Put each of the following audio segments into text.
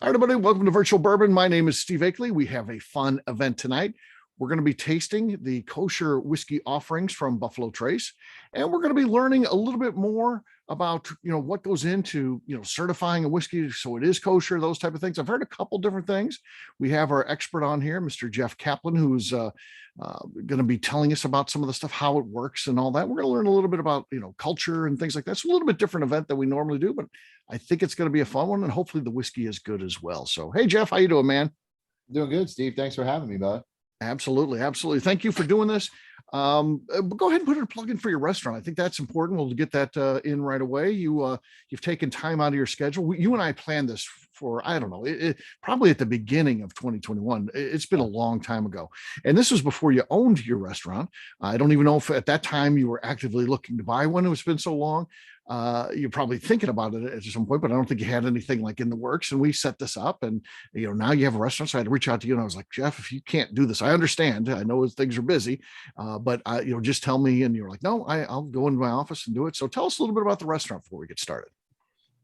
Hi, everybody. Welcome to Virtual Bourbon. My name is Steve Akeley. We have a fun event tonight. We're going to be tasting the kosher whiskey offerings from Buffalo Trace, and we're going to be learning a little bit more about what goes into certifying a whiskey so it is kosher, those type of things. I've heard a couple different things. We have our expert on here, Mr. Jeff Kaplan, who's going to be telling us about some of the stuff, how it works and all that. We're going to learn a little bit about culture and things like that. It's a little bit different event than we normally do, but I think it's going to be a fun one, and hopefully the whiskey is good as well. So, hey, Jeff, how you doing, man? Doing good, Steve. Thanks for having me, bud. Absolutely, absolutely. Thank you for doing this. Go ahead and put a plug in for your restaurant. I think that's important. We'll get that in right away. You've taken time out of your schedule. You and I planned this for, I don't know, probably at the beginning of 2021. It's been a long time ago, and this was before you owned your restaurant. I don't even know if at that time you were actively looking to buy one. It's been so long. You're probably thinking about it at some point, but I don't think you had anything like in the works. And we set this up, and now you have a restaurant. So I had to reach out to you, and I was like, Jeff, if you can't do this, I understand. I know things are busy, but just tell me. And you're like, no, I'll go into my office and do it. So tell us a little bit about the restaurant before we get started.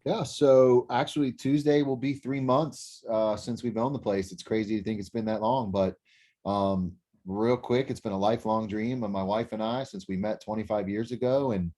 Yeah, so actually Tuesday will be 3 months since we've owned the place. It's crazy to think it's been that long, but real quick, it's been a lifelong dream of my wife and I since we met 25 years ago. And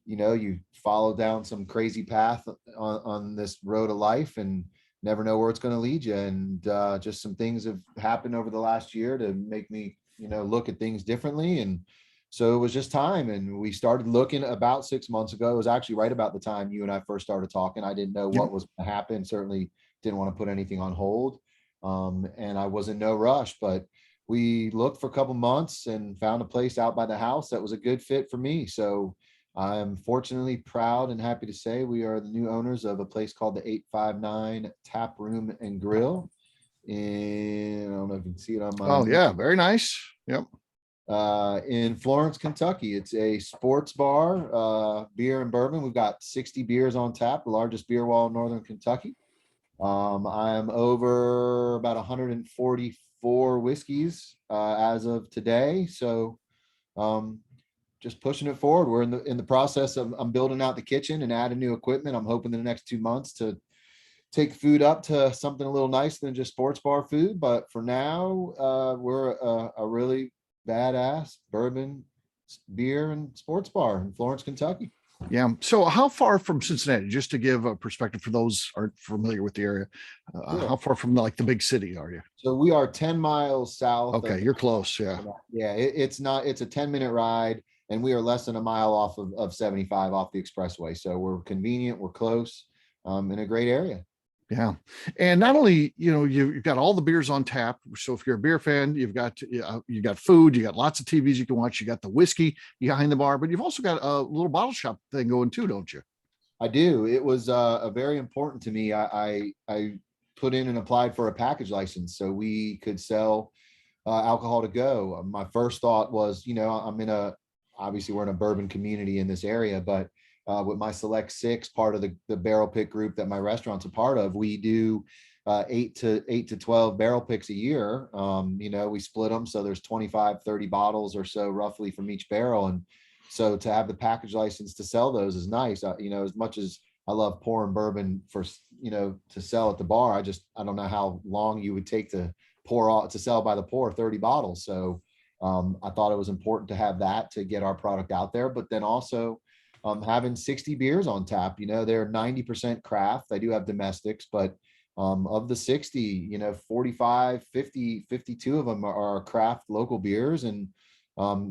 you follow down some crazy path on this road of life and never know where it's going to lead you. And just some things have happened over the last year to make me, look at things differently. And so it was just time. And we started looking about 6 months ago. It was actually right about the time you and I first started talking. I didn't know what was going to happen. Certainly didn't want to put anything on hold. And I was in no rush, but we looked for a couple months and found a place out by the house that was a good fit for me. So I'm fortunately proud and happy to say we are the new owners of a place called the 859 Tap Room and Grill. And I don't know if you can see it on my. Oh yeah, very nice. Yep. In Florence, Kentucky. It's a sports bar, beer and bourbon. We've got 60 beers on tap, the largest beer wall in Northern Kentucky. I'm over about 144 whiskeys as of today. So just pushing it forward. We're in the process of I'm building out the kitchen and adding new equipment. I'm hoping in the next 2 months to take food up to something a little nicer than just sports bar food. But for now, we're a really badass bourbon, beer, and sports bar in Florence, Kentucky. Yeah. So how far from Cincinnati, just to give a perspective for those aren't familiar with the area, Sure. how far from the big city are you? So we are 10 miles south. Okay, you're close. Yeah. Yeah, it's a 10-minute ride, and we are less than a mile off of 75 off the expressway. So we're convenient, we're close, in a great area. Yeah. And not only, you've got all the beers on tap. So if you're a beer fan, you got food, you got lots of TVs you can watch, you got the whiskey behind the bar, but you've also got a little bottle shop thing going too, don't you? I do. It was a very important to me. I put in and applied for a package license so we could sell alcohol to go. My first thought was, obviously we're in a bourbon community in this area, but with my Select Six, part of the barrel pick group that my restaurant's a part of, we do 8 to 12 barrel picks a year. We split them. So there's 25, 30 bottles or so roughly from each barrel. And so to have the package license to sell those is nice. As much as I love pouring bourbon for, to sell at the bar, I don't know how long you would take to sell by the pour 30 bottles. So I thought it was important to have that to get our product out there, but then also having 60 beers on tap. They're 90% craft. They do have domestics, but of the 60, 45, 50, 52 of them are craft local beers. And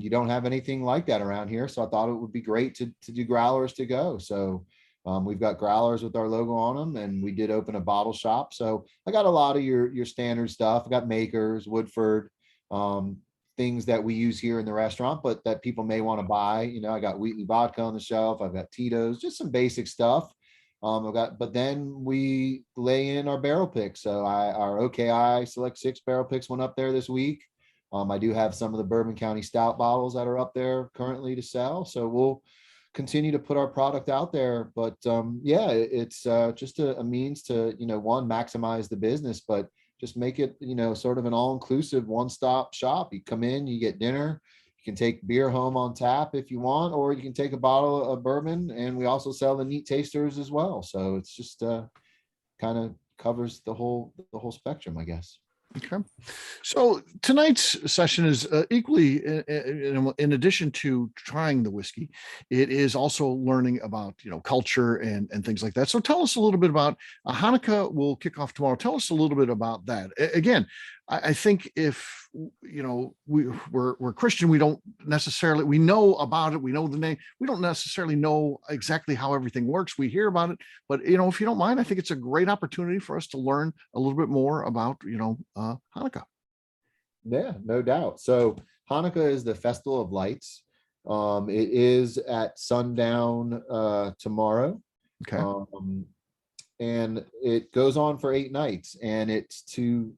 you don't have anything like that around here. So I thought it would be great to do growlers to go. So we've got growlers with our logo on them, and we did open a bottle shop. So I got a lot of your standard stuff. I got Makers, Woodford, things that we use here in the restaurant, but that people may want to buy. I got Wheatley vodka on the shelf. I've got Tito's, just some basic stuff. But then we lay in our barrel picks. So our OKI Select Six barrel picks went up there this week. I do have some of the Bourbon County Stout bottles that are up there currently to sell. So we'll continue to put our product out there. But it's just a means to, one, maximize the business, but just make it, sort of an all-inclusive one-stop shop. You come in, you get dinner, you can take beer home on tap if you want, or you can take a bottle of bourbon, and we also sell the neat tasters as well. So it's just kind of covers the whole spectrum, I guess. Okay. So tonight's session is equally, in addition to trying the whiskey, it is also learning about, culture and things like that. So tell us a little bit about Hanukkah will kick off tomorrow. Tell us a little bit about that. Again, I think if, we're Christian, we don't necessarily, we know about it. We know the name. We don't necessarily know exactly how everything works. We hear about it, but if you don't mind, I think it's a great opportunity for us to learn a little bit more about, Hanukkah. Yeah, no doubt. So Hanukkah is the festival of lights. It is at sundown tomorrow. Okay. And it goes on for 8 nights, and it's to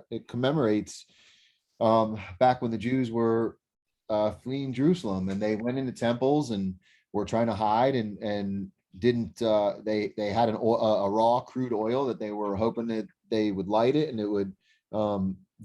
it commemorates back when the Jews were fleeing Jerusalem, and they went into temples and were trying to hide, and didn't they had a raw crude oil that they were hoping that they would light it, and it would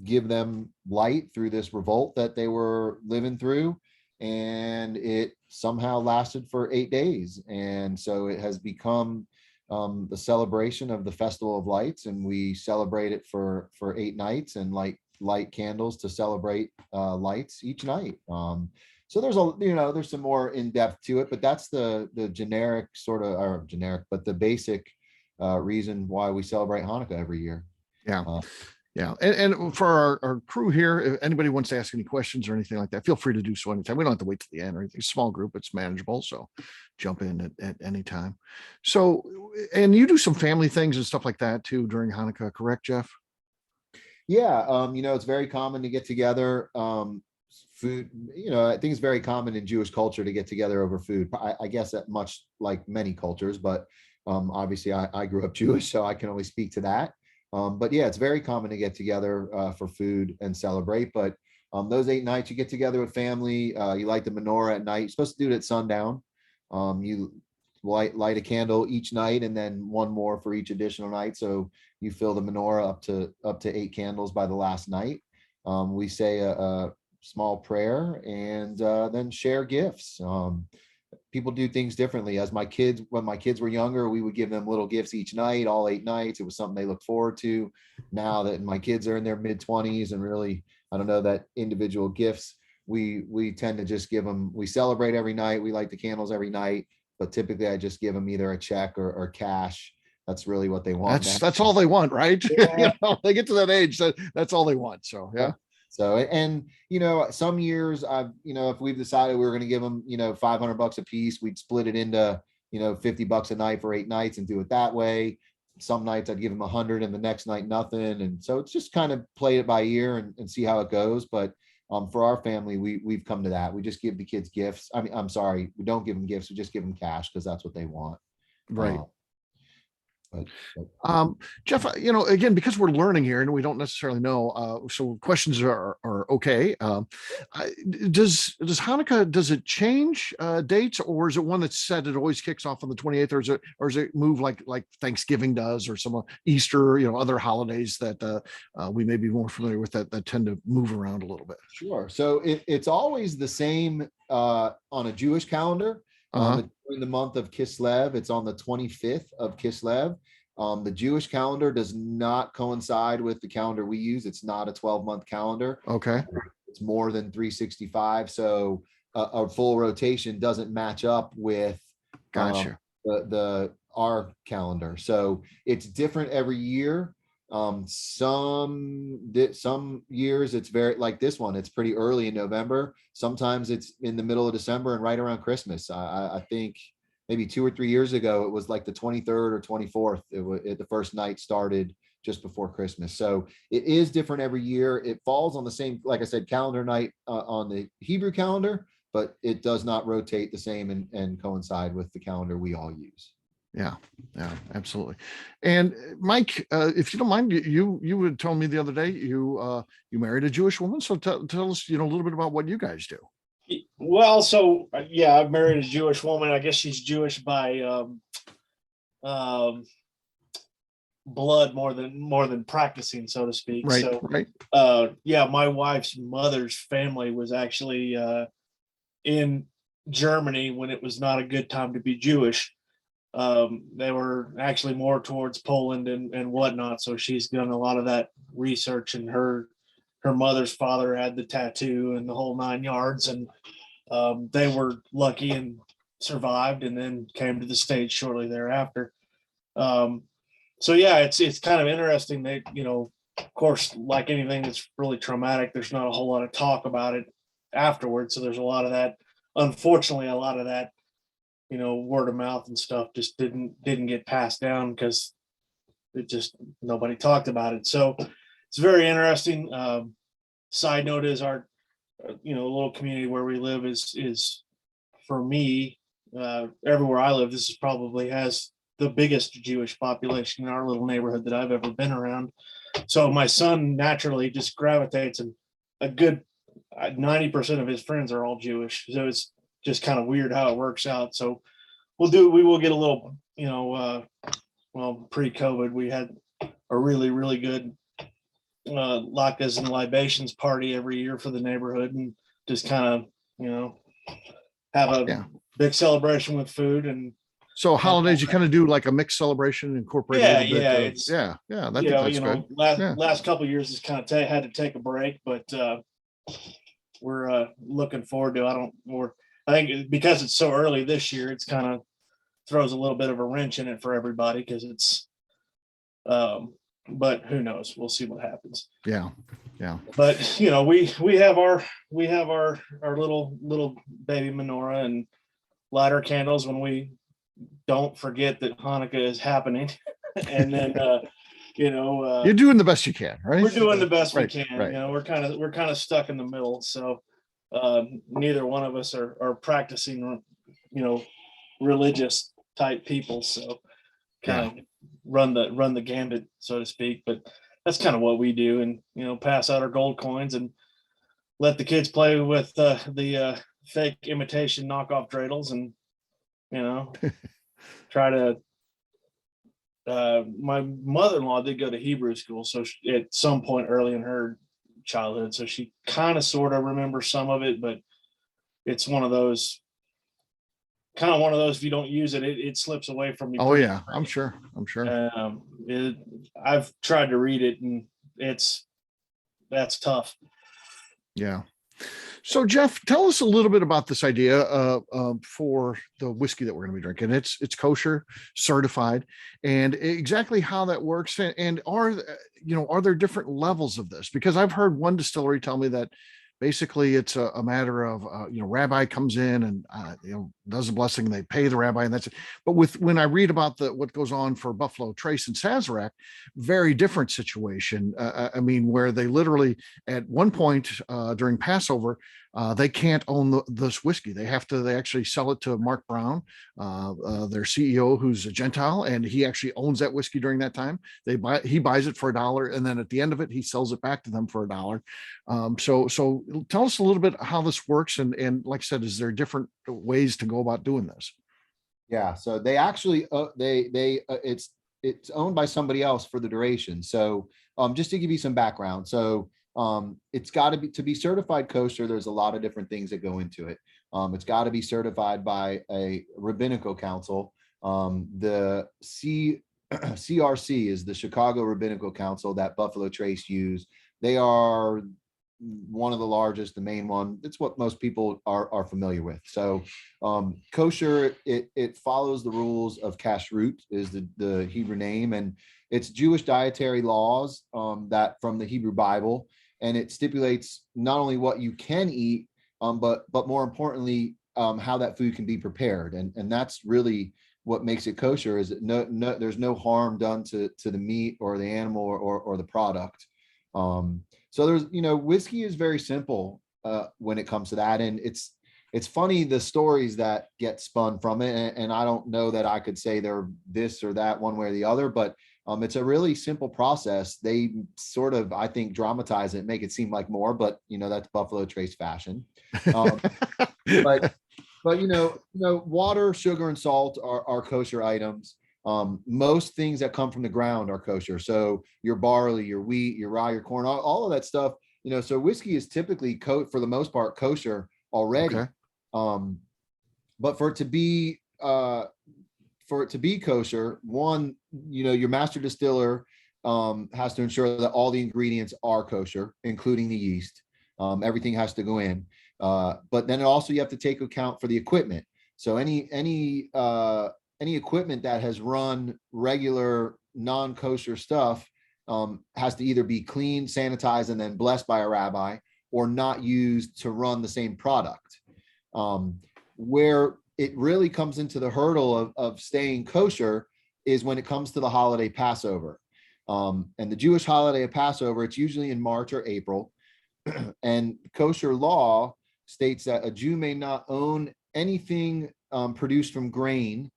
give them light through this revolt that they were living through. And it somehow lasted for 8 days. And so it has become the celebration of the Festival of Lights, and we celebrate it for 8 nights and light candles to celebrate lights each night. So there's some more in depth to it, but that's the generic but the basic reason why we celebrate Hanukkah every year. Yeah. Yeah. And for our crew here, if anybody wants to ask any questions or anything like that, feel free to do so anytime. We don't have to wait till the end or anything. Small group, it's manageable. So jump in at any time. So, and you do some family things and stuff like that too during Hanukkah, correct, Jeff? Yeah. It's very common to get together. Food, I think it's very common in Jewish culture to get together over food. I guess that much like many cultures, but obviously I grew up Jewish, so I can only speak to that. But yeah, it's very common to get together for food and celebrate. But those 8 nights, you get together with family. You light the menorah at night. You're supposed to do it at sundown. You light a candle each night, and then one more for each additional night. So you fill the menorah up to 8 candles by the last night. We say a small prayer, and then share gifts. People do things differently. When my kids were younger, we would give them little gifts each night, all 8 nights. It was something they looked forward to. Now that my kids are in their mid-20s and really, I don't know, that individual gifts, we tend to just give them, we celebrate every night. We light the candles every night, but typically I just give them either a check or cash. That's really what they want. That's all they want, right? Yeah. They get to that age, that's all they want. So, yeah. So, and, some years if we've decided we were going to give them, $500 a piece, we'd split it into, $50 a night for 8 nights and do it that way. Some nights I'd give them 100 and the next night nothing. And so it's just kind of play it by ear and see how it goes. But for our family, we've come to that. We just give the kids gifts. I'm sorry, we don't give them gifts. We just give them cash because that's what they want. Right. But Jeff, again, because we're learning here and we don't necessarily know, so questions are okay. Does Hanukkah, does it change dates, or is it one that's set, it always kicks off on the 28th, or is it move like Thanksgiving does, or some Easter, other holidays that we may be more familiar with that tend to move around a little bit? Sure. So it's always the same on a Jewish calendar. During the month of Kislev, it's on the 25th of Kislev. The Jewish calendar does not coincide with the calendar we use. It's not a 12-month calendar. Okay. It's more than 365. So a full rotation doesn't match up with Gotcha. our calendar. So it's different every year. Some years it's very, like this one, it's pretty early in November. Sometimes it's in the middle of December and right around Christmas. I think maybe 2 or 3 years ago, it was like the 23rd or 24th. The first night started just before Christmas. So it is different every year. It falls on the same, like I said, calendar night on the Hebrew calendar, but it does not rotate the same and coincide with the calendar we all use. Yeah, absolutely. And Mike, if you don't mind, you would tell me the other day you married a Jewish woman. So tell us, a little bit about what you guys do. Well, so yeah, I've married a Jewish woman. I guess she's Jewish by blood more than practicing, so to speak. Right. So, right. Yeah, my wife's mother's family was actually in Germany when it was not a good time to be Jewish. They were actually more towards Poland and whatnot. So she's done a lot of that research, and her mother's father had the tattoo and the whole 9 yards, and they were lucky and survived, and then came to the States shortly thereafter. So yeah, it's kind of interesting that, of course, like anything that's really traumatic, there's not a whole lot of talk about it afterwards. So there's a lot of that. Unfortunately, a lot of that, word of mouth and stuff just didn't get passed down because it just nobody talked about it. So it's very interesting. Side note is our, little community where we live is for me, everywhere I live, this is probably has the biggest Jewish population in our little neighborhood that I've ever been around. So my son naturally just gravitates, and a good 90% of his friends are all Jewish. So it's just kind of weird how it works out. So we will get a little, well, pre-COVID, we had a really, really good latkes and libations party every year for the neighborhood, and just kind of, have a Yeah. big celebration with food. And So holidays, you kind of do like a mixed celebration, incorporate a Yeah, little bit yeah, of, it's- yeah, I think that's good. Yeah. last couple of years has kind of had to take a break, but we're looking forward to. I think because it's so early this year, it's kind of throws a little bit of a wrench in it for everybody because it's. But who knows? We'll see what happens. Yeah. But we have our little baby menorah and light our candles when we don't forget that Hanukkah is happening, and then You're doing the best you can, right? we're doing the best we Right, can. right. We're kind of stuck in the middle. So neither one of us are practicing, religious type people. So kind of run the gambit, so to speak. But that's kind of what we do, and pass out our gold coins and let the kids play with the fake imitation knockoff dreidels, and try to. My mother-in-law did go to Hebrew school, so at some point early in her childhood, so she kind of sort of remembers some of it, but it's one of those. If you don't use it, it slips away from you. Oh pretty yeah, quick. I'm sure. I've tried to read it, and that's tough. Yeah. So Jeff, tell us a little bit about this idea for the whiskey that we're going to be drinking. It's kosher certified, and exactly how that works. And are there different levels of this? Because I've heard one distillery tell me that basically it's a matter of rabbi comes in and does a blessing, and they pay the rabbi, and that's it. But when I read about what goes on for Buffalo Trace and Sazerac, very different situation. I mean, where they literally at one point during Passover, they can't own this whiskey. They actually sell it to Mark Brown, their CEO, who's a Gentile, and he actually owns that whiskey during that time. He buys it for $1, and then at the end of it, he sells it back to them for $1. So tell us a little bit how this works, and like I said, is there different ways to go about doing this? Yeah, so they actually it's owned by somebody else for the duration. So just to give you some background, so it's got to be certified kosher. There's a lot of different things that go into it. It's got to be certified by a rabbinical council. The CRC is the Chicago Rabbinical Council that Buffalo Trace use. They are one of the largest, the main one. It's what most people are familiar with. So kosher, it follows the rules of kashrut, is the Hebrew name, and it's Jewish dietary laws that from the Hebrew Bible, and it stipulates not only what you can eat, but more importantly, how that food can be prepared, and that's really what makes it kosher. Is that there's no harm done to the meat or the animal or the product. So there's, whiskey is very simple when it comes to that. And it's funny, the stories that get spun from it. And I don't know that I could say they're this or that one way or the other, but it's a really simple process. They sort of, I think, dramatize it, make it seem like more, but that's Buffalo Trace fashion. But water, sugar, and salt are kosher items. Most things that come from the ground are kosher. So your barley, your wheat, your rye, your corn, all of that stuff, so whiskey is typically for the most part kosher already. Okay. But for it to be for it to be kosher, one, your master distiller has to ensure that all the ingredients are kosher, including the yeast. Everything has to go in. But then also you have to take account for the equipment. So any equipment that has run regular non-kosher stuff has to either be cleaned, sanitized, and then blessed by a rabbi, or not used to run the same product. Where it really comes into the hurdle of staying kosher is when it comes to the holiday Passover. And the Jewish holiday of Passover, it's usually in March or April. And kosher law states that a Jew may not own anything produced from grain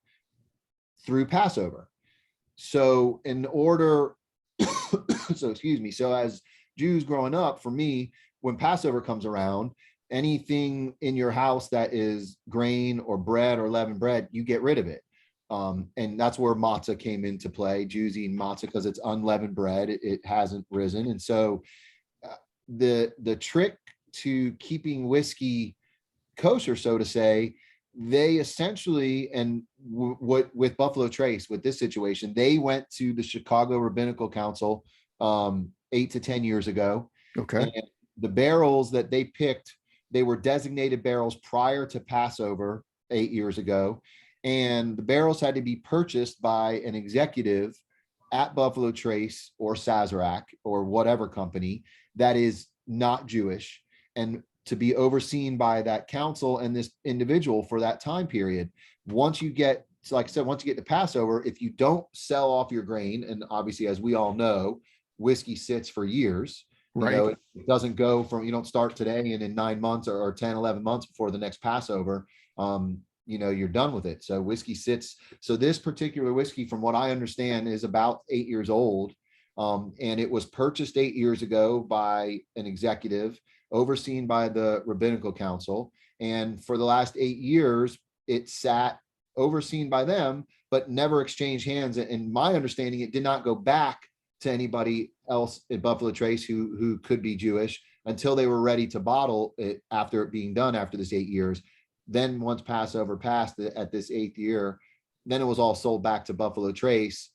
through Passover. So so as Jews growing up, for me, when Passover comes around, anything in your house that is grain or bread or leavened bread, you get rid of it. And that's where matzah came into play. Jews eat matzah because it's unleavened bread. It hasn't risen. And so the trick to keeping whiskey kosher, so to say, they essentially, and what with Buffalo Trace, with this situation, they went to the Chicago Rabbinical Council 8 to 10 years ago. Okay. And the barrels that they picked, they were designated barrels prior to Passover 8 years ago. And the barrels had to be purchased by an executive at Buffalo Trace or Sazerac or whatever company that is not Jewish, and to be overseen by that council and this individual for that time period. Once you get, like I said, once you get to Passover, if you don't sell off your grain, and obviously, as we all know, whiskey sits for years. Right. It doesn't go from, you don't start today and in 9 months or 10, 11 months before the next Passover, you're done with it. So whiskey sits. So this particular whiskey, from what I understand, is about 8 years old. And it was purchased 8 years ago by an executive overseen by the Rabbinical Council. And for the last 8 years, it sat overseen by them, but never exchanged hands. And my understanding, it did not go back to anybody else at Buffalo Trace who could be Jewish until they were ready to bottle it after it being done after this 8 years. Then once Passover passed at this 8th year, then it was all sold back to Buffalo Trace,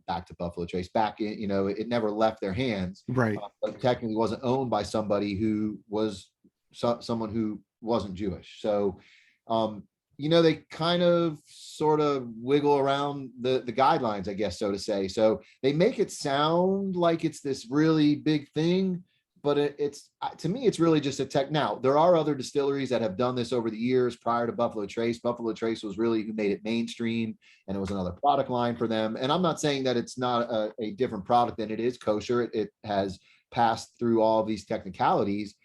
back in, it never left their hands. Right. But technically wasn't owned by somebody who was someone who wasn't Jewish. So, they kind of sort of wiggle around the guidelines, I guess, so to say. So they make it sound like it's this really big thing, but it's to me, it's really just a tech. Now, there are other distilleries that have done this over the years prior to Buffalo Trace. Buffalo Trace was really who made it mainstream, and it was another product line for them. And I'm not saying that it's not a different product than it is kosher. It has passed through all these technicalities.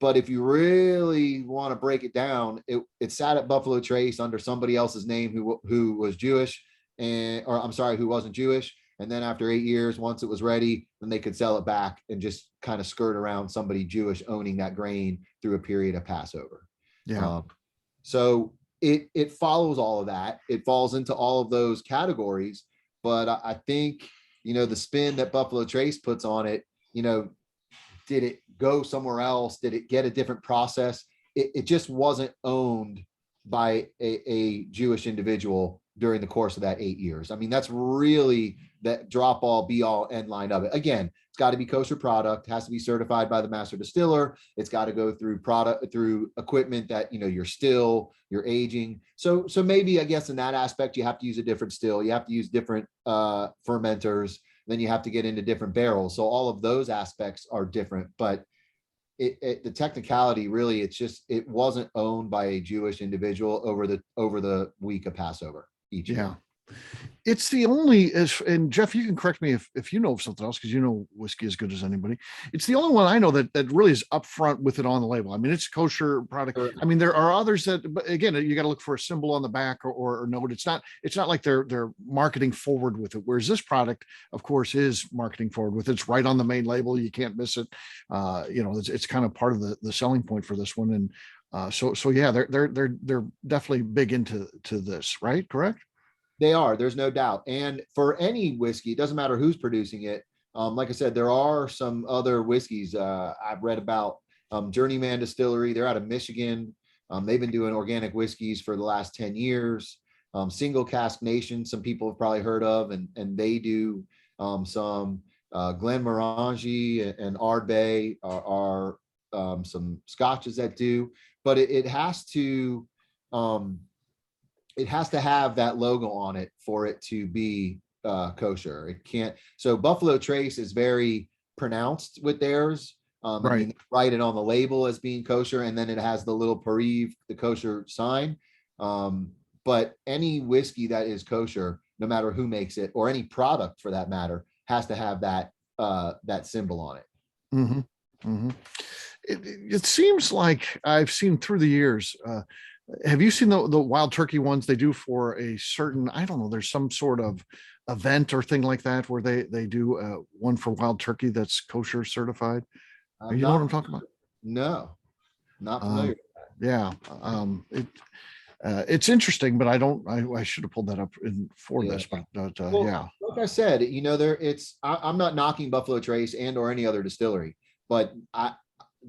But if you really want to break it down, it sat at Buffalo Trace under somebody else's name who was Jewish, who wasn't Jewish. And then after 8 years, once it was ready, then they could sell it back and just kind of skirt around somebody Jewish owning that grain through a period of Passover. Yeah. So it follows all of that. It falls into all of those categories. But I think, the spin that Buffalo Trace puts on it, did it go somewhere else? Did it get a different process? It just wasn't owned by a Jewish individual during the course of that 8 years. I mean, that's really that drop all, be all, end line of it. Again, it's got to be kosher product, has to be certified by the master distiller. It's got to go through equipment that, you're aging. So maybe, I guess, in that aspect, you have to use a different still. You have to use different fermenters. Then you have to get into different barrels. So all of those aspects are different, but the technicality, really, it wasn't owned by a Jewish individual over the week of Passover each year. Yeah. It's the only, and Jeff, you can correct me if you know of something else, because you know whiskey as good as anybody. It's the only one I know that really is upfront with it on the label. I mean, it's a kosher product. Sure. I mean, there are others that, but again, you got to look for a symbol on the back or note. It's not like they're marketing forward with it. Whereas this product, of course, is marketing forward with it. It's right on the main label. You can't miss it. It's kind of part of the selling point for this one. And so yeah, they're definitely big into this, right? Correct? They are, there's no doubt. And for any whiskey, it doesn't matter who's producing it. Like I said, there are some other whiskeys I've read about. Journeyman Distillery, they're out of Michigan. They've been doing organic whiskeys for the last 10 years. Single Cask Nation, some people have probably heard of, and they do some Glenmorangie and Ardbeg are some scotches that do, but it has to have that logo on it for it to be kosher. It can't. So Buffalo Trace is very pronounced with theirs. I Right. mean, write it on the label as being kosher, and then it has the little Pariv, the kosher sign. But any whiskey that is kosher, no matter who makes it, or any product for that matter, has to have that symbol on it. Mhm. Mhm. It seems like I've seen through the years. Have you seen the Wild Turkey ones they do for a certain, I don't know, there's some sort of event or thing like that where they do one for Wild Turkey that's kosher certified? I'm You know what not. I'm talking about? No, not familiar. Yeah. It's interesting, but I should have pulled that up for Yeah. this, but Well, yeah. like I said, I'm not knocking Buffalo Trace and or any other distillery, but I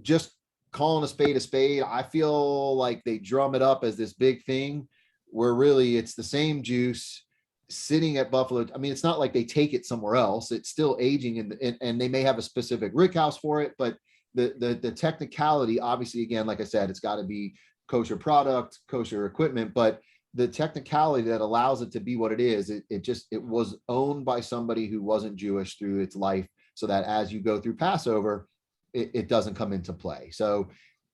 just calling a spade. I feel like they drum it up as this big thing where really it's the same juice sitting at Buffalo. I mean, it's not like they take it somewhere else. It's still aging and they may have a specific rick house for it, but the technicality, obviously, again, like I said, it's got to be kosher product, kosher equipment, but the technicality that allows it to be what it is, it was owned by somebody who wasn't Jewish through its life, so that as you go through Passover, it doesn't come into play. So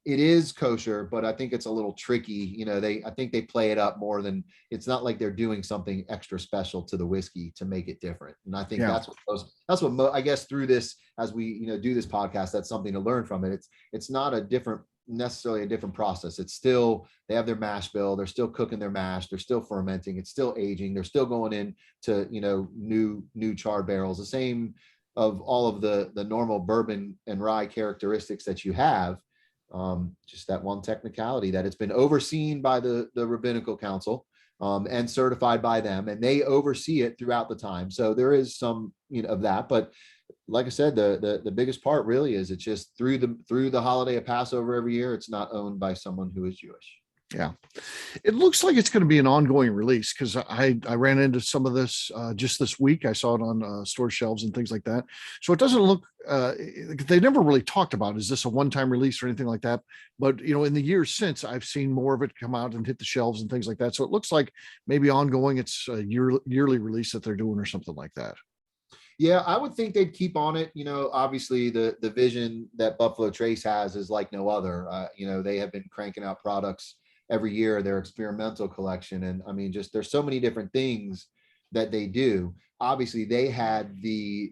it is kosher, but I think it's a little tricky. You know, I think they play it up more than, it's not like they're doing something extra special to the whiskey to make it different. And I think Yeah. that's what I guess through this, as we, do this podcast, that's something to learn from it. It's not necessarily a different process. It's still, they have their mash bill, they're still cooking their mash, they're still fermenting, it's still aging, they're still going in to, new charred barrels, the same of all of the normal bourbon and rye characteristics that you have. Just that one technicality that it's been overseen by the rabbinical council and certified by them, and they oversee it throughout the time. So there is some of that, but like I said, the biggest part really is it's just through the holiday of Passover every year. It's not owned by someone who is Jewish. Yeah. It looks like it's going to be an ongoing release because I ran into some of this just this week. I saw it on store shelves and things like that. So it doesn't look, they never really talked about, is this a one-time release or anything like that? But, in the years since, I've seen more of it come out and hit the shelves and things like that. So it looks like maybe ongoing, it's a yearly release that they're doing or something like that. Yeah, I would think they'd keep on it. Obviously the vision that Buffalo Trace has is like no other. They have been cranking out products every year, their experimental collection. And I mean, just there's so many different things that they do. Obviously, they had the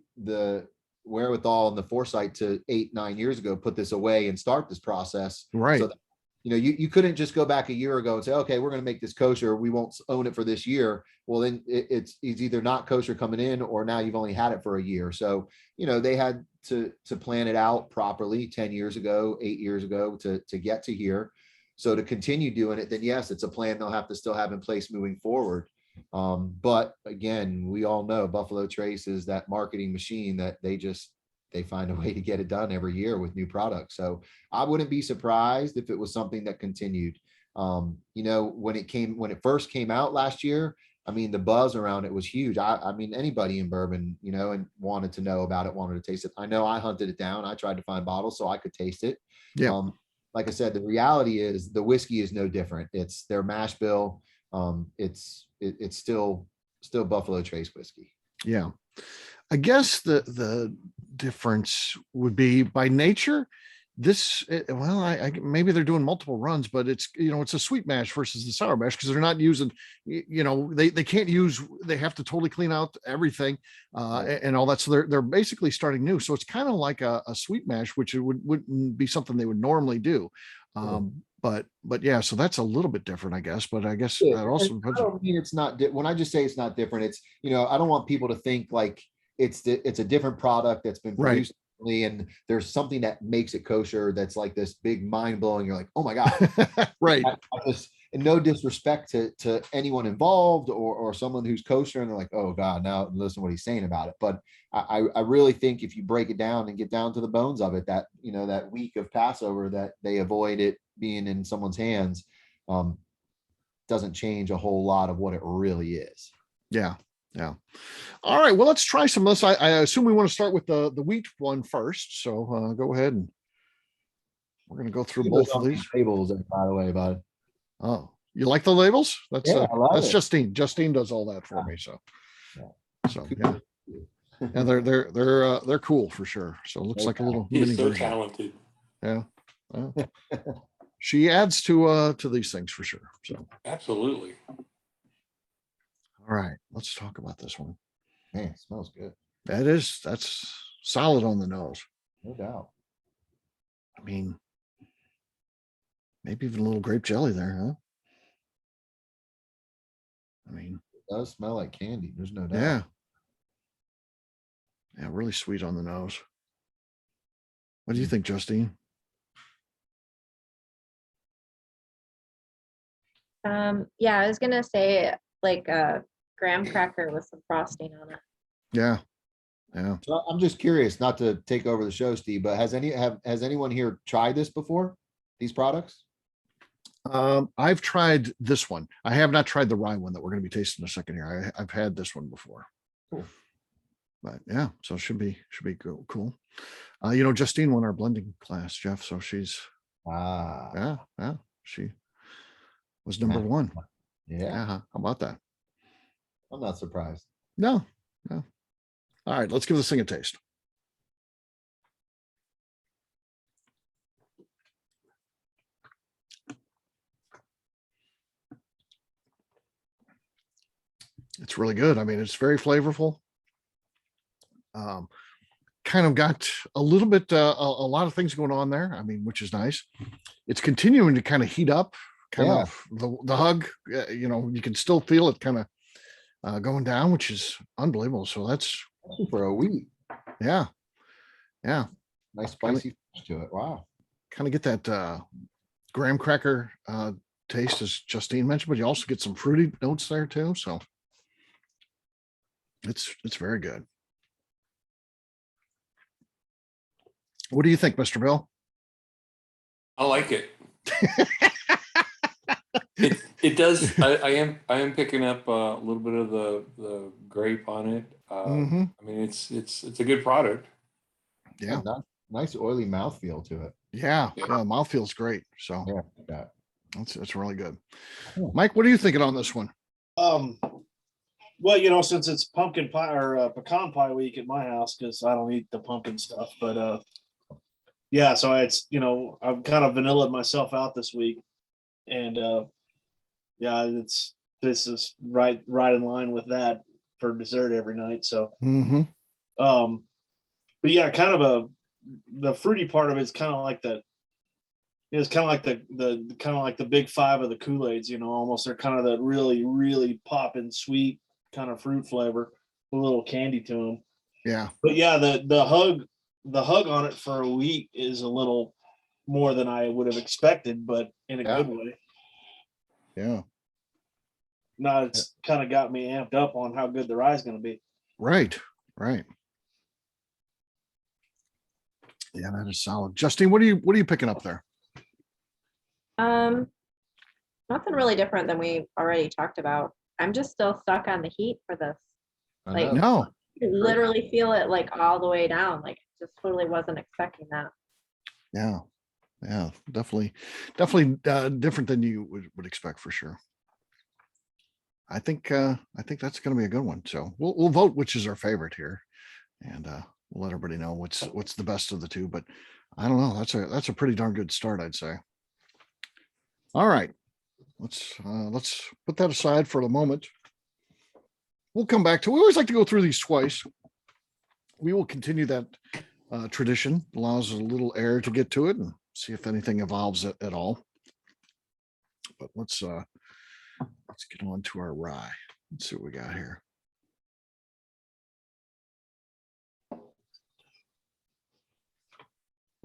wherewithal and the foresight to 8-9 years ago put this away and start this process. Right. So that, you couldn't just go back a year ago and say, okay, we're going to make this kosher, we won't own it for this year. Well, then it's either not kosher coming in, or now you've only had it for a year. So they had to plan it out properly 10 years ago, 8 years ago to get to here. So to continue doing it, then yes, it's a plan they'll have to still have in place moving forward. But again, we all know Buffalo Trace is that marketing machine that they find a way to get it done every year with new products. So I wouldn't be surprised if it was something that continued. When it first came out last year, I mean, the buzz around it was huge. I mean, anybody in bourbon, and wanted to know about it, wanted to taste it. I know I hunted it down. I tried to find bottles so I could taste it. Yeah. Like I said, the reality is the whiskey is no different. It's their mash bill. It's still Buffalo Trace whiskey. Yeah. I guess the difference would be by nature. Maybe they're doing multiple runs, but it's a sweet mash versus the sour mash because they're not using, they can't use, they have to totally clean out everything and all that. So they're basically starting new. So it's kind of like a sweet mash, which wouldn't be something they would normally do. But yeah, so that's a little bit different, I guess. But I guess that also I don't mean it's not when I just say it's not different. It's I don't want people to think like it's a different product that's been produced and there's something that makes it kosher that's like this big mind blowing. You're like, oh my god, right? And no disrespect to anyone involved or someone who's kosher, and they're like, oh god, now listen to what he's saying about it. But I really think if you break it down and get down to the bones of it, that that week of Passover that they avoid it being in someone's hands, doesn't change a whole lot of what it really is. Yeah. Yeah. All right. Well, let's try some of this. I assume we want to start with the wheat one first. So go ahead and we're going to go through both of these. Labels, by the way, bud. Oh, you like the labels? That's Yeah, I love that's it. Justine. Justine does all that for me. So, Yeah. so yeah. Yeah, they're cool for sure. So it looks like a little He's mini so version. talented. Yeah. Well, she adds to these things for sure. So Absolutely. all right, let's talk about this one. Man, it smells good. That's solid on the nose. No doubt. I mean, maybe even a little grape jelly there, huh? I mean, It does smell like candy. There's no doubt. yeah. Yeah, really sweet on the nose. What do you think, Justine? Yeah, I was gonna say like a graham cracker with some frosting on it. Yeah. Yeah. So I'm just curious, not to take over the show, Steve, but has anyone here tried this before? These products? I've tried this one. I have not tried the rye one that we're going to be tasting in a second here. I've had this one before. Cool. But yeah, so it should be cool. You know, Justine won our blending class, Jeff. So she's Ah, yeah, she was number one. yeah. Yeah, how about that? I'm not surprised. No. All right, let's give this thing a taste. It's really good. I mean, it's very flavorful. Kind of got a little bit, a lot of things going on there. I mean, which is nice. It's continuing to kind of heat up, Yeah. the hug, you know, you can still feel it kind of going down, which is unbelievable. So that's, For a wheat. yeah. Nice spicy finish to it. Wow. Kind of get that graham cracker taste, as Justine mentioned, but you also get some fruity notes there too. So it's very good. What do you think, Mr. Bill? I like it. It does. I am picking up a little bit of the grape on it. Mhm. I mean, it's a good product. Yeah. Nice oily mouthfeel to it. Yeah. Yeah. Mouth feels great. So Yeah. Yeah. it's really good. Cool. Mike, what are you thinking on this one? Well, you know, since it's pumpkin pie or pecan pie week at my house, because I don't eat the pumpkin stuff, but yeah, so it's, you know, I've kind of vanillaed myself out this week, and yeah, this is right in line with that for dessert every night. So Mm-hmm. but yeah, kind of the fruity part of it's kind of like it's kind of like the kind of like the big five of the Kool-Aids, you know, almost. They're kind of that really popping sweet kind of fruit flavor, a little candy to them. Yeah. But yeah, the hug on it for a wheat is a little more than I would have expected, but in a Yeah. good way. Yeah. Now it's kind of got me amped up on how good the rye is going to be. Right. Yeah, that is solid. Justine, what are you picking up there? Nothing really different than we already talked about. I'm just still stuck on the heat for this. I Like- know. No. You can literally feel it like all the way down. Like just totally wasn't expecting that. Yeah. Definitely different than you would expect for sure. I think that's going to be a good one. So we'll vote which is our favorite here, and we'll let everybody know what's the best of the two. But I don't know. That's a pretty darn good start, I'd say. All right, let's put that aside for the moment. We'll come back to. We always like to go through these twice. We will continue that tradition. Allows a little air to get to it and see if anything evolves at all. But let's get on to our rye. Let's see what we got here.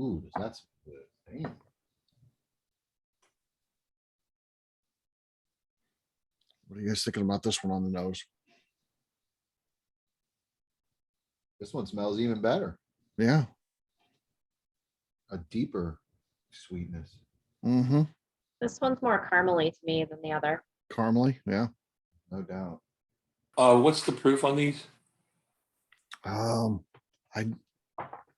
Ooh, that's good. Damn. What are you guys thinking about this one on the nose? This one smells even better. Yeah. A deeper sweetness. Mm-hmm. This one's more caramely to me than the other. Caramely, yeah. No doubt. What's the proof on these? Um, I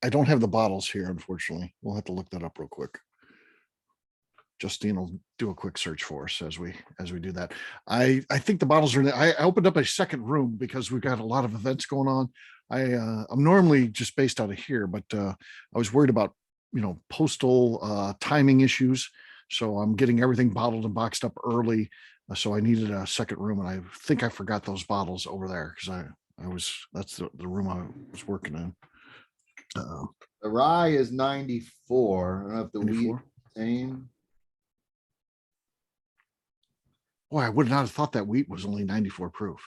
I don't have the bottles here, unfortunately. We'll have to look that up real quick. Justine will do a quick search for us as we do that. I think the bottles are. I opened up a second room because we've got a lot of events going on. I'm normally just based out of here, but I was worried about postal timing issues, so I'm getting everything bottled and boxed up early. So I needed a second room, and I think I forgot those bottles over there because that's the room I was working in. The rye is 94. I don't know if the wheat 94. same. Boy, I would not have thought that wheat was only 94 proof.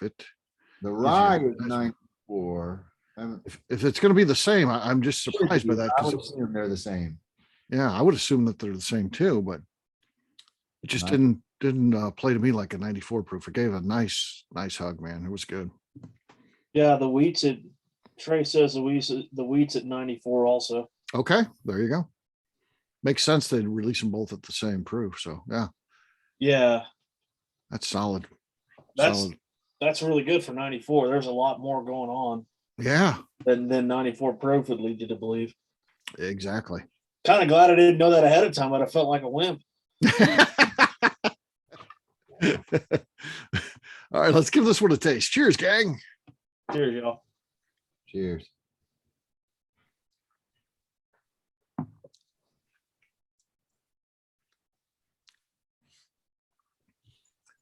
The rye is nice one. 94. If it's going to be the same, I'm just surprised by that. I 'Cause would assume they're the same. yeah, I would assume that they're the same too, but it just Nice. didn't play to me like a 94 proof. It gave a nice hug, man. It was good. Yeah, the wheat's at Trey says the wheat's at 94 also. Okay, there you go. Makes sense they'd release them both at the same proof. So yeah, Yeah, that's solid. that's Solid. that's really good for 94. There's a lot more going on Yeah, than 94 proof would lead you to believe. exactly. Kind of glad I didn't know that ahead of time, but I felt like a wimp. All right, let's give this one a taste. Cheers, gang. Cheers, y'all. Cheers.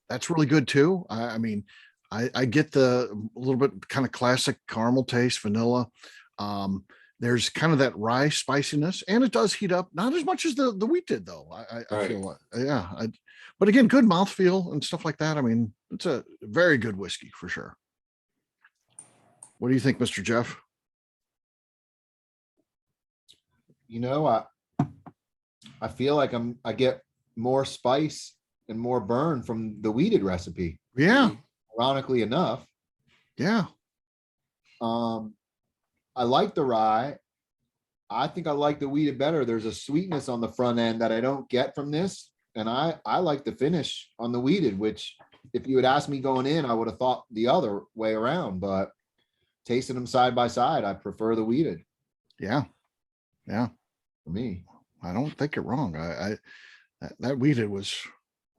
That's really good too. I mean, I get the a little bit kind of classic caramel taste, vanilla. There's kind of that rye spiciness, and it does heat up. Not as much as the wheat did, though. I Right. feel like, yeah. But again, good mouthfeel and stuff like that. I mean, it's a very good whiskey for sure. What do you think, Mr. Jeff? I feel like I get more spice and more burn from the wheated recipe. Yeah, Ironically enough, yeah, I like the rye. I think I like the wheated better. There's a sweetness on the front end that I don't get from this. And I like the finish on the wheated, which if you had asked me going in, I would have thought the other way around, but tasting them side by side, I prefer the wheated yeah, yeah. for me. I don't think you're wrong. That wheated was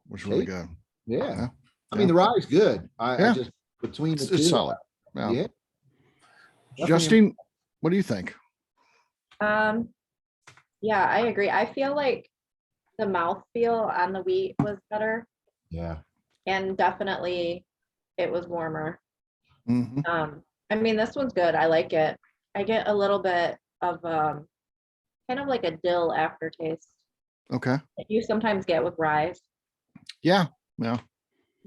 really Hey, good. Yeah. Yeah. I mean, the rye is good. Yeah. I just, between the It's two. solid. Yeah. Yeah. Definitely Justine, what do you think? Yeah, I agree. I feel like the mouthfeel on the wheat was better, Yeah. and definitely it was warmer. Mhm. I mean, this one's good. I like it. I get a little bit of kind of like a dill aftertaste Okay. that you sometimes get with rye. Yeah. Yeah.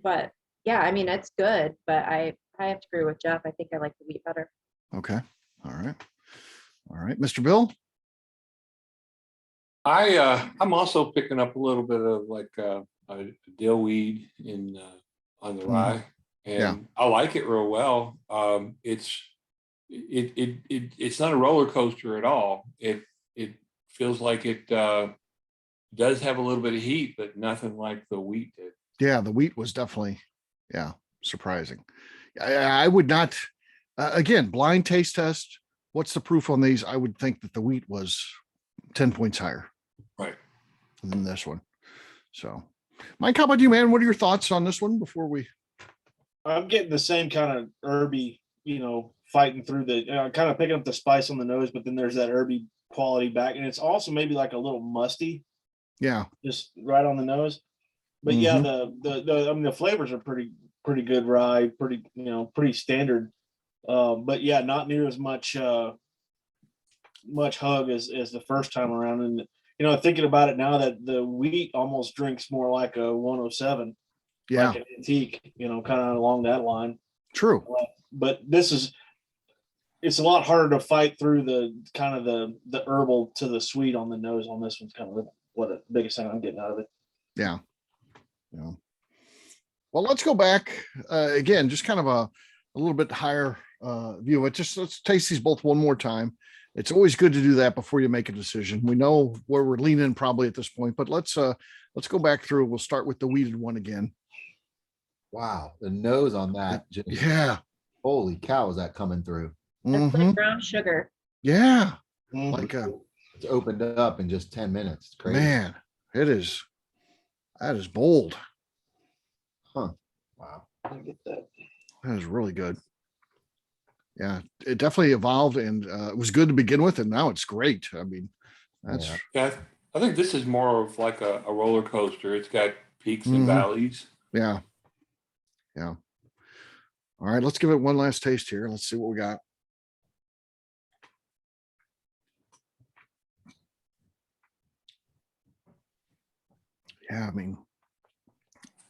But yeah, I mean, it's good, but I have to agree with Jeff. I think I like the wheat better. Okay. All right. All right. Mr. Bill? I'm also picking up a little bit of like a dill weed in on the rye, Yeah. and I like it real well. It's not a roller coaster at all. It feels like it does have a little bit of heat, but nothing like the wheat did. Yeah, the wheat was definitely, surprising. I would not, again, blind taste test. What's the proof on these? I would think that the wheat was 10 points higher Right. than this one. So, Mike, how about you, man? What are your thoughts on this one before we? I'm getting the same kind of herby, fighting through the kind of picking up the spice on the nose, but then there's that herby quality back, and it's also maybe like a little musty, Yeah. just right on the nose. But yeah, the I mean the flavors are pretty good rye, pretty standard. But yeah, not near as much much hug as the first time around. And thinking about it now, that the wheat almost drinks more like a 107, Yeah. like an antique, kind of along that line. True. But it's a lot harder to fight through the kind of the herbal to the sweet on the nose on this one's kind of what the biggest thing I'm getting out of it. Yeah. Yeah. Well, let's go back again, just kind of a little bit higher view of it. Just let's taste these both one more time. It's always good to do that before you make a decision. We know where we're leaning probably at this point, but let's go back through. We'll start with the wheated one again. Wow, the nose on that, just, Yeah. holy cow, is that coming through? It's Mhm. like brown sugar. Yeah. Mhm. Like It's opened up in just 10 minutes. It's crazy. man, it is. That is bold. Huh. Wow. I get that. That is really good. Yeah, it definitely evolved and it was good to begin with, and now it's great. I mean, that's Yeah. Yeah, I think this is more of like a roller coaster. It's got peaks and Mhm. valleys. yeah. Yeah. All right, let's give it one last taste here. Let's see what we got. Yeah, I mean,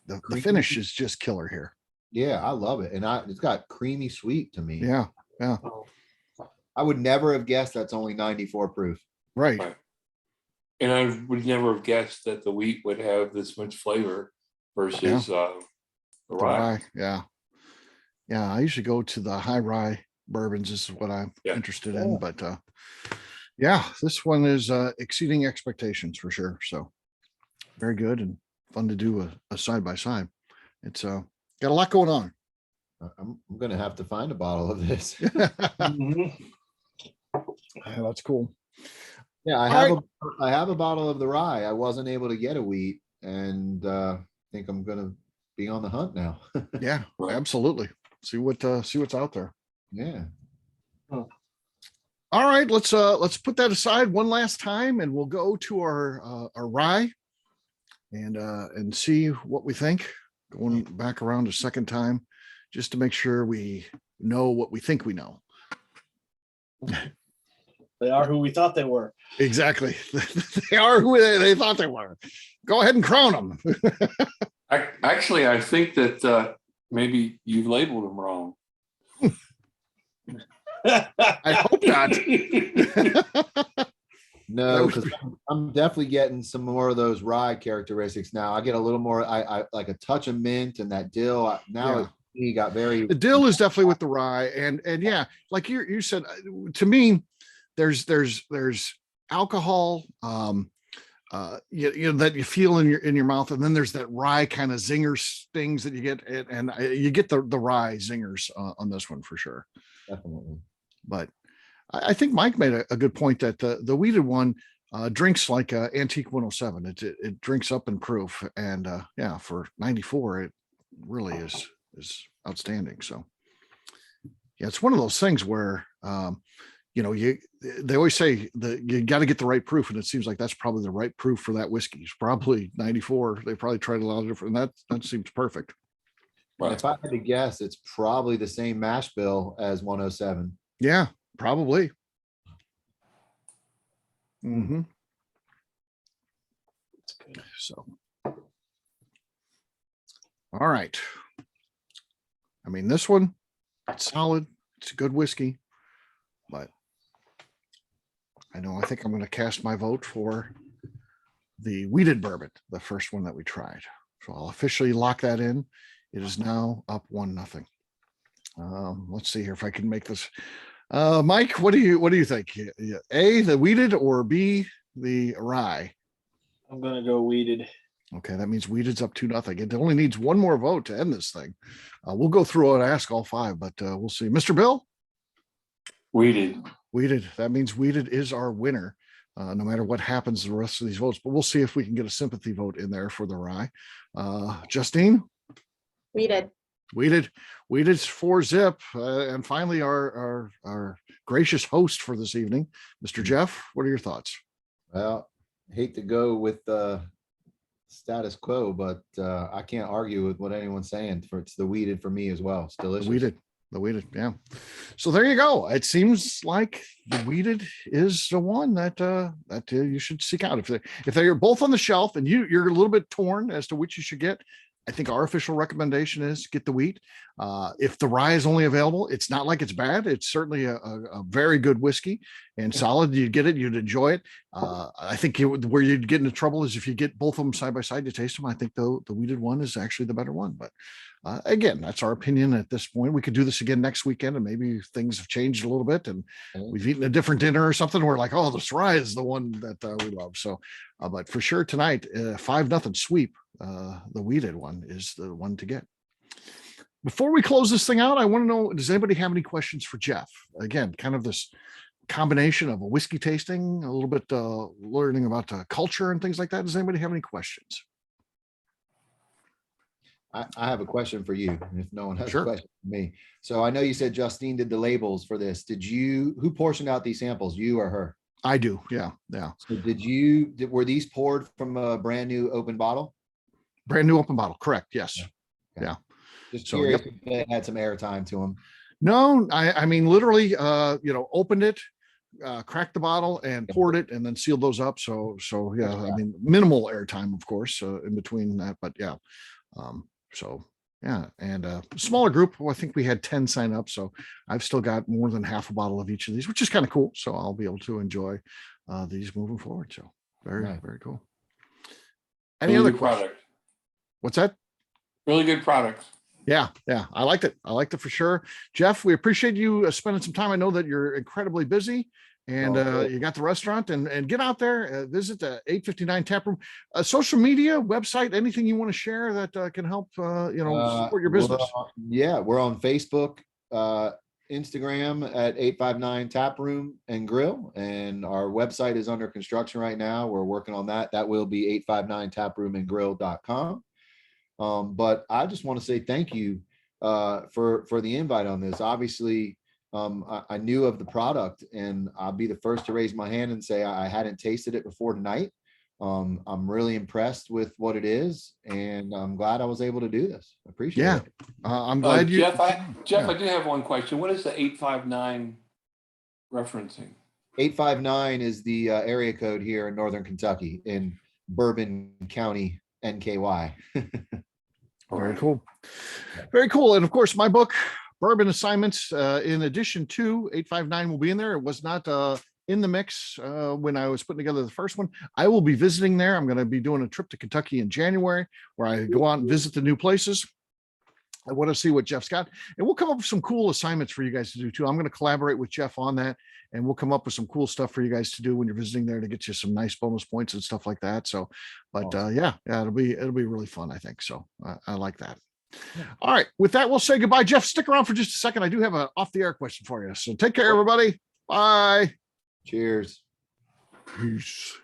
the finish is just killer here. Yeah, I love it. And it's got creamy sweet to me. Yeah, yeah, I would never have guessed that's only 94 proof. right. Right. And I would never have guessed that the wheat would have this much flavor versus the The rye. rye, yeah. Yeah, I usually go to the high rye bourbons. This is what I'm Yeah. interested in, but yeah, this one is exceeding expectations for sure. So very good and fun to do a side by side. It's got a lot going on. I'm going to have to find a bottle of this. Mhm. Yeah, that's cool. Yeah, I All have I have a bottle of the rye. I wasn't able to get a wheat, and think I'm gonna be on the hunt now. Yeah, Right. absolutely. See what's out there. Yeah. All right, let's put that aside one last time, and we'll go to our rye and see what we think. Going back around a second time, just to make sure we know what we think we know. They are who we thought they were. Exactly, they are who they thought they were. Go ahead and crown them. Actually, I think that maybe you've labeled them wrong. I hope not. No, That would because I'm definitely getting some more of those rye characteristics now. I get a little more. I like a touch of mint and that dill. Now Yeah. he got very. The dill is definitely with the rye, and yeah, like you said, to me, there's alcohol, you know that you feel in your mouth, and then there's that rye kind of zinger stings that you get, and you get the rye zingers on this one for sure. Definitely. But I think Mike made a good point that the wheated one drinks like Antique 107. It drinks up in proof, and yeah, for 94, it really is outstanding. So yeah, it's one of those things where you know, they always say that you got to get the right proof, and it seems like that's probably the right proof for that whiskey. It's probably 94. They probably tried a lot of different, and that seems perfect. And Right. if I had to guess, it's probably the same mash bill as 107. Yeah, probably. Mm-hmm. It's good. So, all right. I mean, this one, it's solid. It's a good whiskey, but I think I'm going to cast my vote for the wheated bourbon, the first one that we tried. So I'll officially lock that in. It is now up 1-0. Let's see here if I can make this. Mike, what do you think? A, the wheated, or B, the rye? I'm gonna go weeded. Okay, that means Wheated's up 2-0. It only needs one more vote to end this thing. We'll go through and ask all five, but we'll see. Mr. Bill? Weeded. Wheated. That means Wheated is our winner, no matter what happens to the rest of these votes. But we'll see if we can get a sympathy vote in there for the rye. Justine? Weeded. Wheated's 4-0. And finally, our gracious host for this evening, Mr. Jeff, what are your thoughts? Well, hate to go with the status quo, but I can't argue with what anyone's saying. It's the weeded for me as well. It's delicious. The wheated, yeah. So there you go. It seems like the wheated is the one that you should seek out. If they're both on the shelf and you're a little bit torn as to which you should get, I think our official recommendation is get the wheat. If the rye is only available, it's not like it's bad. It's certainly a very good whiskey and solid. You'd get it, you'd enjoy it. I think where you'd get into trouble is if you get both of them side by side to taste them. I think the wheated one is actually the better one. But again, that's our opinion at this point. We could do this again next weekend, and maybe things have changed a little bit, and we've eaten a different dinner or something. We're like, oh, this rye is the one that we love. So, but for sure tonight, 5-0 sweep. The wheated one is the one to get. Before we close this thing out, I want to know, does anybody have any questions for Jeff? Again, kind of this combination of a whiskey tasting, a little bit learning about culture and things like that. Does anybody have any questions? I have a question for you, if no one has Sure. a question for me. So I know you said Justine did the labels for this. Who portioned out these samples, you or her? I do. Yeah. Yeah. So were these poured from a brand new open bottle? Brand new open bottle. Correct. Yes. Just So, curious if they had some airtime to them. No, I mean, literally, opened it, cracked the bottle and poured it and then sealed those up. So yeah, I mean, minimal airtime, of course, in between that, but yeah. So yeah, and smaller group. Well, I think we had 10 sign up. So I've still got more than half a bottle of each of these, which is kind of cool. So I'll be able to enjoy these moving forward. So very, Right. very cool. Any Really other good questions? product. What's that? Really good product. Yeah, I liked it. I liked it for sure. Jeff, we appreciate you spending some time. I know that you're incredibly busy and Oh, you got the restaurant and get out there, visit the 859 Tap Room, social media, website, anything you want to share that can help, support your business. We're on Facebook, Instagram at 859 Tap Room and Grill, and our website is under construction right now. We're working on that. That will be 859taproomandgrill.com. But I just want to say thank you for the invite on this. Obviously, I knew of the product, and I'll be the first to raise my hand and say I hadn't tasted it before tonight. I'm really impressed with what it is, and I'm glad I was able to do this. I appreciate Yeah. it. I'm glad you. Jeff, I Yeah. do have one question. What is the 859 referencing? 859 is the area code here in Northern Kentucky in Bourbon County, NKY. Very cool. Very cool. And of course, my book, Bourbon Assignments, in addition to 859 will be in there. It was not in the mix when I was putting together the first one. I will be visiting there. I'm going to be doing a trip to Kentucky in January where I go out and visit the new places. I want to see what Jeff's got, and we'll come up with some cool assignments for you guys to do too. I'm going to collaborate with Jeff on that, and we'll come up with some cool stuff for you guys to do when you're visiting there to get you some nice bonus points and stuff like that. So, but yeah, it'll be really fun, I think. So I like that. All right, with that, we'll say goodbye. Jeff, stick around for just a second. I do have an off the air question for you. So take care, everybody. Bye. Cheers. Peace.